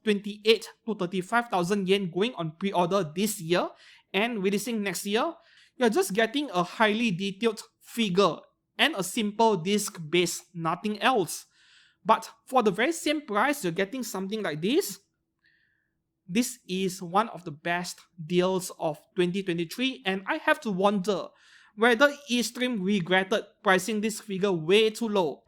28 to 35,000 yen going on pre-order this year and releasing next year, you're just getting a highly detailed figure and a simple disc base, nothing else. But for the very same price, you're getting something like this. This is one of the best deals of 2023, and I have to wonder whether eStream regretted pricing this figure way too low.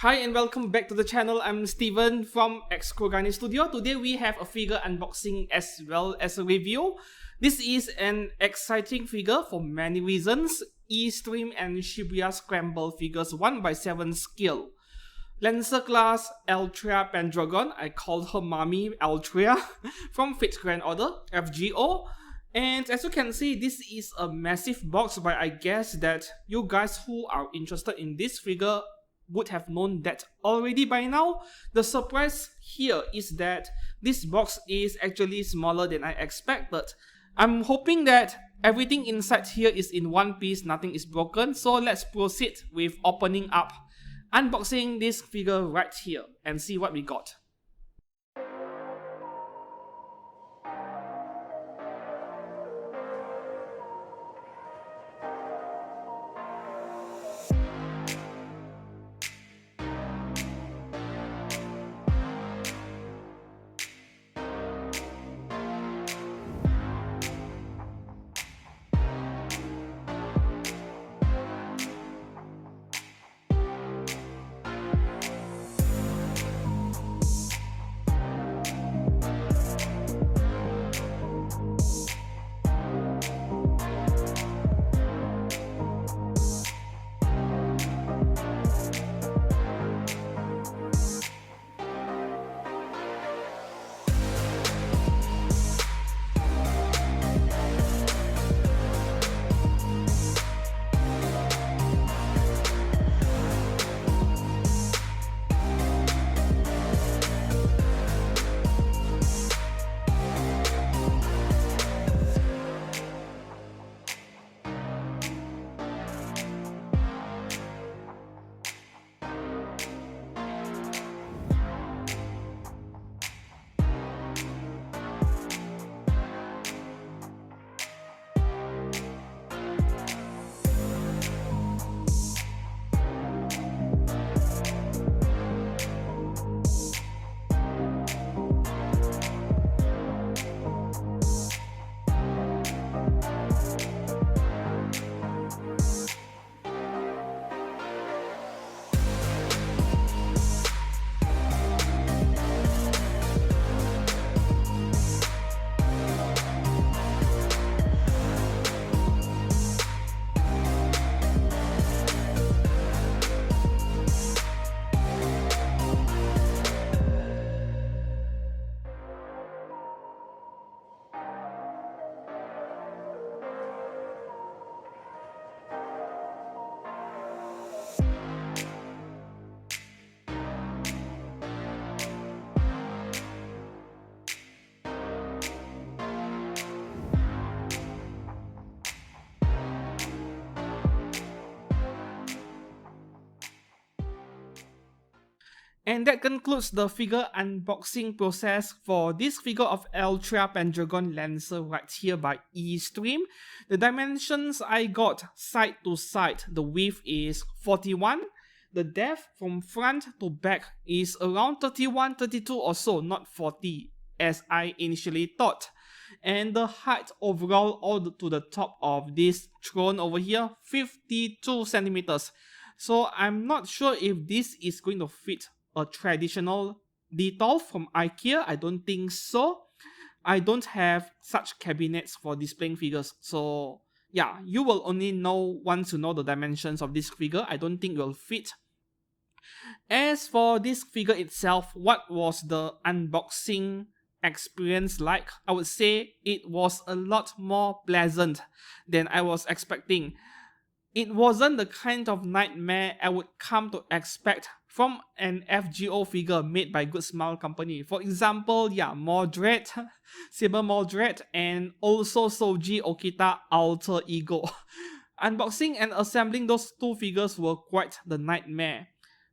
Hi and welcome back to the channel. I'm Steven from Xkrogani Studio. Today we have a figure unboxing as well as a review. This is an exciting figure for many reasons. eStream and Shibuya Scramble Figures 1x7 scale. Lancer class Altria Pendragon, I called her Mommy Altria, from 5th Grand Order, FGO. And as you can see, this is a massive box, but I guess that you guys who are interested in this figure would have known that already by now. The surprise here is that this box is actually smaller than I expected. I'm hoping that everything inside here is in one piece, nothing is broken, so let's proceed with opening up, unboxing this figure right here and see what we got. And that concludes the figure unboxing process for this figure of Altria Pendragon Lancer right here by eStream. The dimensions I got side to side, the width is 41. The depth from front to back is around 31, 32 or so, not 40 as I initially thought. And the height overall all to the top of this throne over here, 52 centimeters. So I'm not sure if this is going to fit a traditional detail from IKEA. I don't think so. I don't have such cabinets for displaying figures. So yeah, you will only know once you know the dimensions of this figure. I don't think it will fit. As for this figure itself, what was the unboxing experience like? I would say it was a lot more pleasant than I was expecting. It wasn't the kind of nightmare I would come to expect from an FGO figure made by Good Smile Company. For example, yeah, Mordred, Saber Mordred, and also Soji Okita Alter Ego. Unboxing and assembling those two figures were quite the nightmare.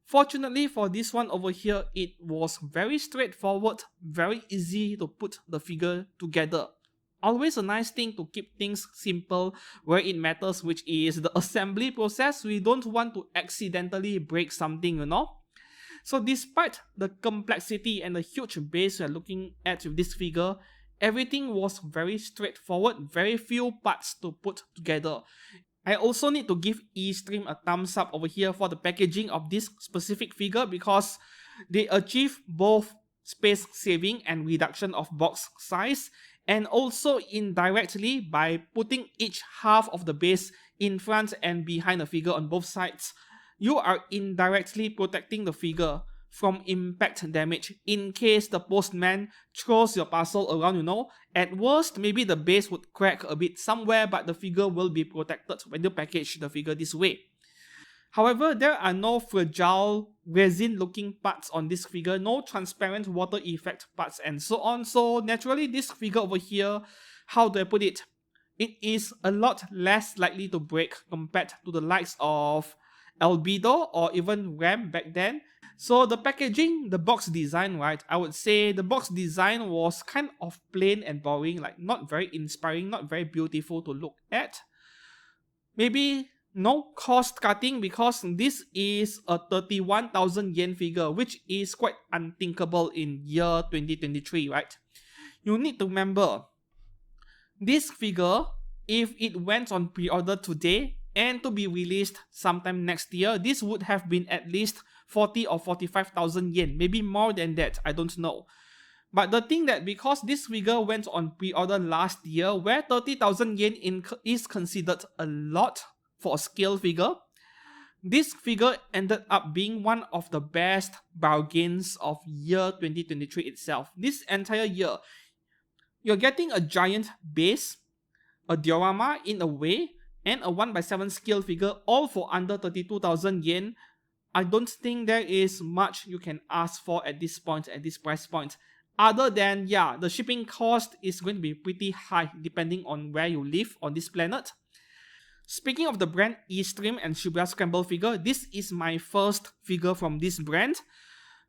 Fortunately for this one over here, it was very straightforward, very easy to put the figure together. Always a nice thing to keep things simple where it matters, which is the assembly process. We don't want to accidentally break something, you know. So despite the complexity and the huge base we're looking at with this figure, everything was very straightforward, very few parts to put together. I also need to give eStream a thumbs up over here for the packaging of this specific figure, because they achieve both space saving and reduction of box size, and also indirectly by putting each half of the base in front and behind the figure on both sides, you are indirectly protecting the figure from impact damage in case the postman throws your parcel around, you know. At worst, maybe the base would crack a bit somewhere, but the figure will be protected when you package the figure this way. However, there are no fragile resin looking parts on this figure, no transparent water effect parts and so on. So naturally, this figure over here, how do I put it? It is a lot less likely to break compared to the likes of Albedo or even RAM back then. So the packaging, the box design, right? I would say the box design was kind of plain and boring, like not very inspiring, not very beautiful to look at. Maybe no cost cutting, because this is a 31,000 yen figure, which is quite unthinkable in year 2023, right? You need to remember, this figure, if it went on pre-order today and to be released sometime next year, this would have been at least 40 or 45,000 yen, maybe more than that, I don't know. But the thing that because this figure went on pre-order last year, where 30,000 yen is considered a lot for a scale figure, this figure ended up being one of the best bargains of year 2023 itself. This entire year, you're getting a giant base, a diorama in a way, and a 1x7 scale figure, all for under 32,000 yen. I don't think there is much you can ask for at this point, at this price point. Other than, yeah, the shipping cost is going to be pretty high depending on where you live on this planet. Speaking of the brand eStream and Shibuya Scramble Figure, this is my first figure from this brand.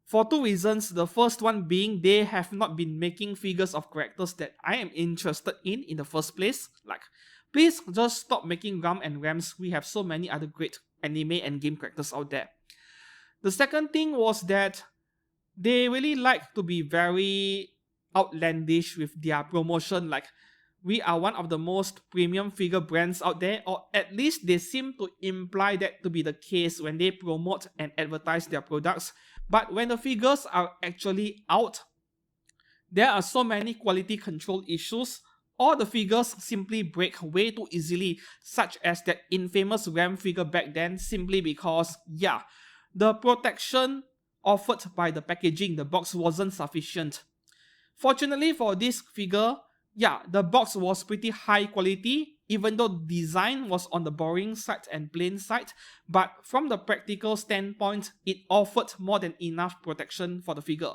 For two reasons. The first one being they have not been making figures of characters that I am interested in the first place. Like, please just stop making Ram and Rams. We have so many other great anime and game characters out there. The second thing was that they really like to be very outlandish with their promotion. Like, we are one of the most premium figure brands out there, or at least they seem to imply that to be the case when they promote and advertise their products. But when the figures are actually out, there are so many quality control issues, or the figures simply break way too easily, such as that infamous RAM figure back then, simply because, yeah, the protection offered by the packaging, the box, wasn't sufficient. Fortunately for this figure, yeah, the box was pretty high quality, even though design was on the boring side and plain side, but from the practical standpoint, it offered more than enough protection for the figure.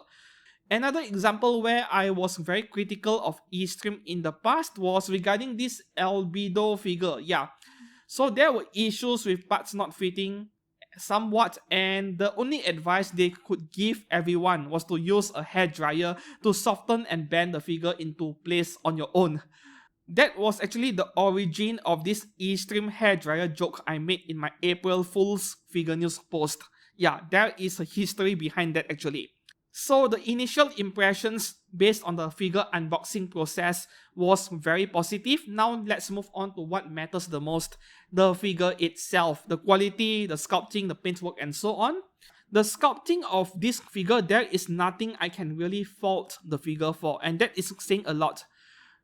Another example where I was very critical of eStream in the past was regarding this Albedo figure. Yeah, so there were issues with parts not fitting somewhat, and the only advice they could give everyone was to use a hairdryer to soften and bend the figure into place on your own. That was actually the origin of this eStream hairdryer joke I made in my April Fool's Figure News post. Yeah, there is a history behind that actually. So the initial impressions based on the figure unboxing process was very positive. Now let's move on to what matters the most, the figure itself, the quality, the sculpting, the paintwork and so on. The sculpting of this figure, there is nothing I can really fault the figure for, and that is saying a lot.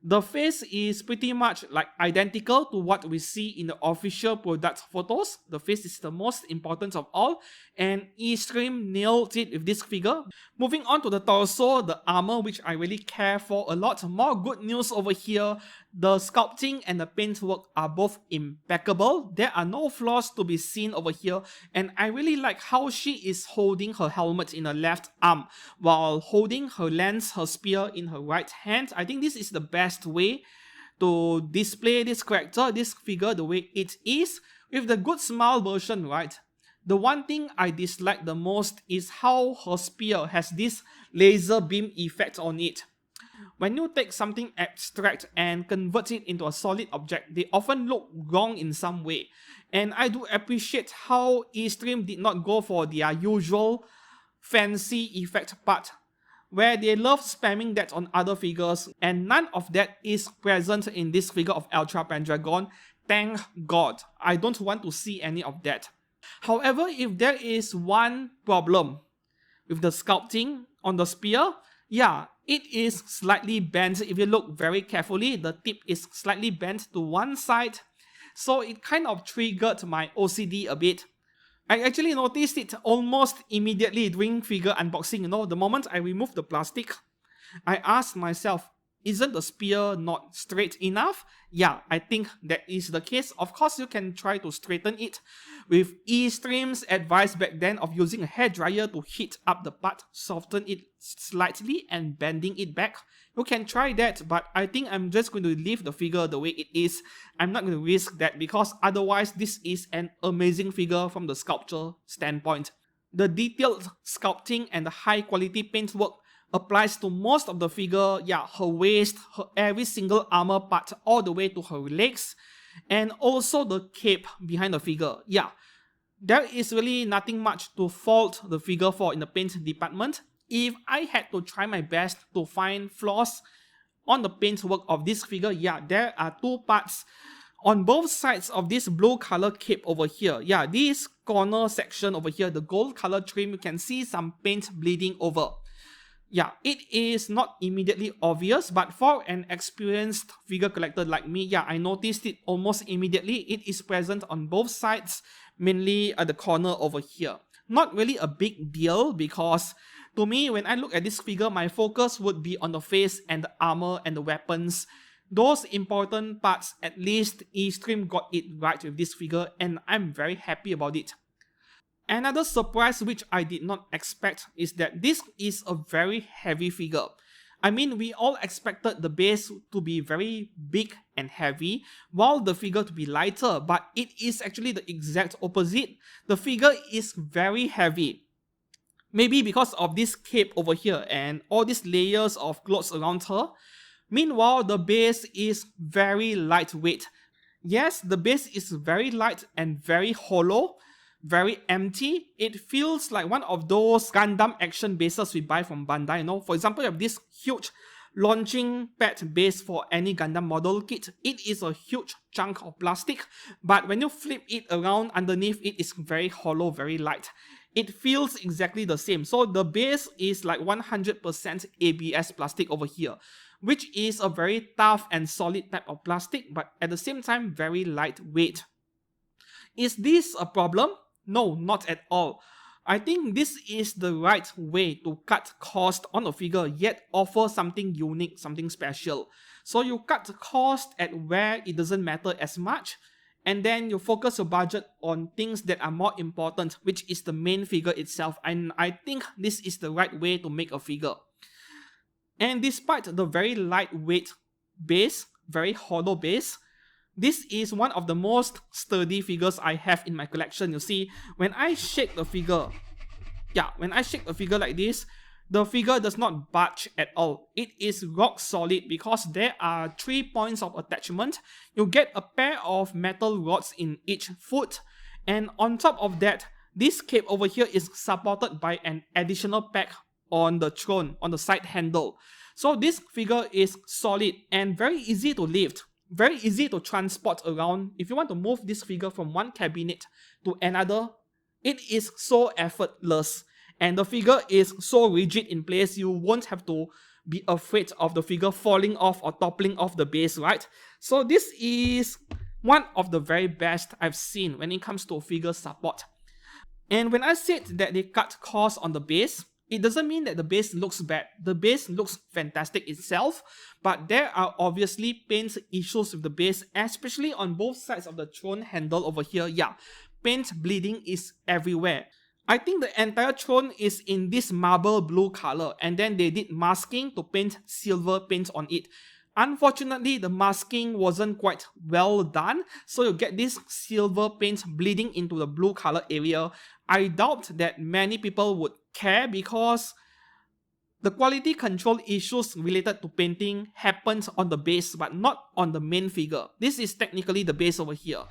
The face is pretty much like identical to what we see in the official product photos. The face is the most important of all, and eStream nailed it with this figure. Moving on to the torso, the armor, which I really care for a lot. More good news over here. The sculpting and the paintwork are both impeccable. There are no flaws to be seen over here, and I really like how she is holding her helmet in her left arm while holding her lance, her spear in her right hand. I think this is the best way to display this character, this figure, the way it is, with the good smile version, right? The one thing I dislike the most is how her spear has this laser beam effect on it. When you take something abstract and convert it into a solid object, they often look wrong in some way. And I do appreciate how eStream did not go for their usual fancy effect part, where they love spamming that on other figures, and none of that is present in this figure of Altria Pendragon. Thank God. I don't want to see any of that. However, if there is one problem with the sculpting on the spear, yeah, it is slightly bent. If you look very carefully, the tip is slightly bent to one side, so it kind of triggered my OCD a bit. I actually noticed it almost immediately during figure unboxing. The moment I removed the plastic, I asked myself, isn't the spear not straight enough? Yeah, I think that is the case. Of course, you can try to straighten it with eStream's advice back then of using a hairdryer to heat up the part, soften it slightly and bending it back. You can try that, but I think I'm just going to leave the figure the way it is. I'm not going to risk that because otherwise this is an amazing figure from the sculpture standpoint. The detailed sculpting and the high quality paintwork applies to most of the figure. Yeah, her waist, her every single armor part, all the way to her legs, and also the cape behind the figure. Yeah, there is really nothing much to fault the figure for in the paint department. If I had to try my best to find flaws on the paintwork of this figure, yeah, there are two parts on both sides of this blue color cape over here. Yeah, this corner section over here, the gold color trim, you can see some paint bleeding over. Yeah, it is not immediately obvious, but for an experienced figure collector like me, yeah, I noticed it almost immediately. It is present on both sides, mainly at the corner over here. Not really a big deal because to me, when I look at this figure, my focus would be on the face and the armor and the weapons. Those important parts, at least eStream got it right with this figure, and I'm very happy about it. Another surprise which I did not expect is that this is a very heavy figure. I mean, we all expected the base to be very big and heavy, while the figure to be lighter, but it is actually the exact opposite. The figure is very heavy. Maybe because of this cape over here and all these layers of clothes around her. Meanwhile, the base is very lightweight. Yes, the base is very light and very hollow, very empty. It feels like one of those Gundam action bases we buy from Bandai. For example, you have this huge launching pad base for any Gundam model kit. It is a huge chunk of plastic, but when you flip it around underneath, it is very hollow, very light. It feels exactly the same. So the base is like 100% ABS plastic over here, which is a very tough and solid type of plastic, but at the same time very lightweight. Is this a problem? No, not at all. I think this is the right way to cut cost on a figure yet offer something unique, something special. So you cut cost at where it doesn't matter as much, and then you focus your budget on things that are more important, which is the main figure itself. And I think this is the right way to make a figure. And despite the very lightweight base, very hollow base, this is one of the most sturdy figures I have in my collection. You see, when I shake the figure, like this, the figure does not budge at all. It is rock solid because there are 3 points of attachment. You get a pair of metal rods in each foot, and on top of that, this cape over here is supported by an additional pack on the throne, on the side handle. So this figure is solid and very easy to lift. Very easy to transport around. If you want to move this figure from one cabinet to another, it is so effortless. And the figure is so rigid in place, you won't have to be afraid of the figure falling off or toppling off the base, right? So this is one of the very best I've seen when it comes to figure support. And when I said that they cut costs on the base, it doesn't mean that the base looks bad. The base looks fantastic itself, but there are obviously paint issues with the base, especially on both sides of the throne handle over here. Yeah, paint bleeding is everywhere. I think the entire throne is in this marble blue color, and then they did masking to paint silver paint on it. Unfortunately, the masking wasn't quite well done, so you get this silver paint bleeding into the blue color area. I doubt that many people would care because the quality control issues related to painting happened on the base but not on the main figure. This is technically the base over here.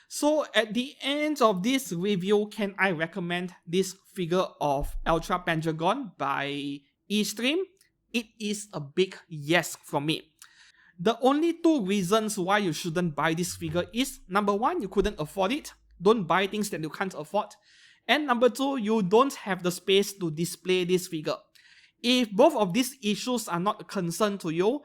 So at the end of this review, can I recommend this figure of Altria Pendragon by eStream? It is a big yes from me. The only two reasons why you shouldn't buy this figure is, number one, you couldn't afford it. Don't buy things that you can't afford. And number two, you don't have the space to display this figure. If both of these issues are not a concern to you,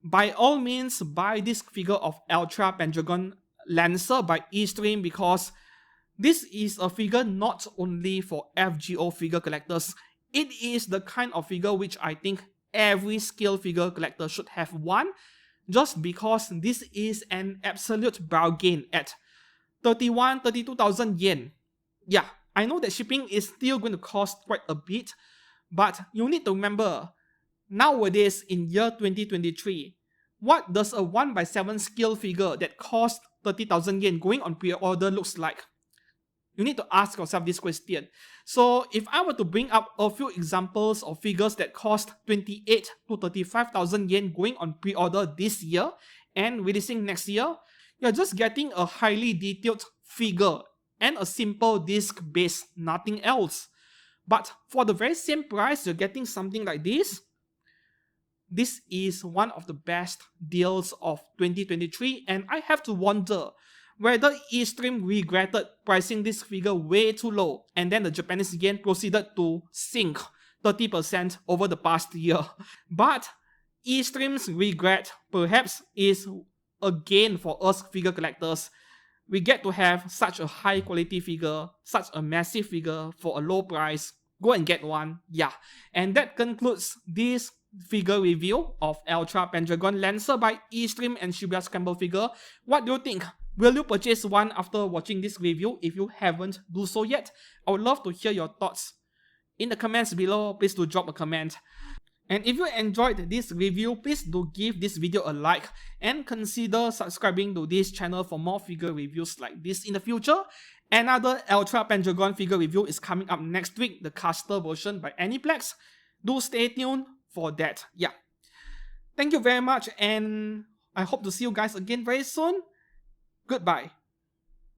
by all means buy this figure of Altria Pendragon Lancer by eStream, because this is a figure not only for FGO figure collectors, it is the kind of figure which I think every scale figure collector should have one, just because this is an absolute bargain at 32,000 yen. Yeah, I know that shipping is still going to cost quite a bit, but you need to remember, nowadays in year 2023, what does a 1x7 scale figure that costs 30,000 yen going on pre-order looks like? You need to ask yourself this question. So if I were to bring up a few examples of figures that cost 28 to 35,000 yen going on pre-order this year and releasing next year, you're just getting a highly detailed figure and a simple disc base, nothing else. But for the very same price, you're getting something like this. This is one of the best deals of 2023, and I have to wonder whether eStream regretted pricing this figure way too low, and then the Japanese yen proceeded to sink 30% over the past year. But eStream's regret perhaps is a gain for us figure collectors. We get to have such a high quality figure, such a massive figure for a low price. Go and get one, yeah. And that concludes this figure review of Altria Pendragon Lancer by eStream and Shibuya Scramble Figure. What do you think? Will you purchase one after watching this review? If you haven't do so yet, I would love to hear your thoughts in the comments below. Please do drop a comment. And if you enjoyed this review, please do give this video a like and consider subscribing to this channel for more figure reviews like this in the future. Another Altria Pendragon figure review is coming up next week, the caster version by Aniplex. Do stay tuned for that. Yeah. Thank you very much, and I hope to see you guys again very soon. Goodbye.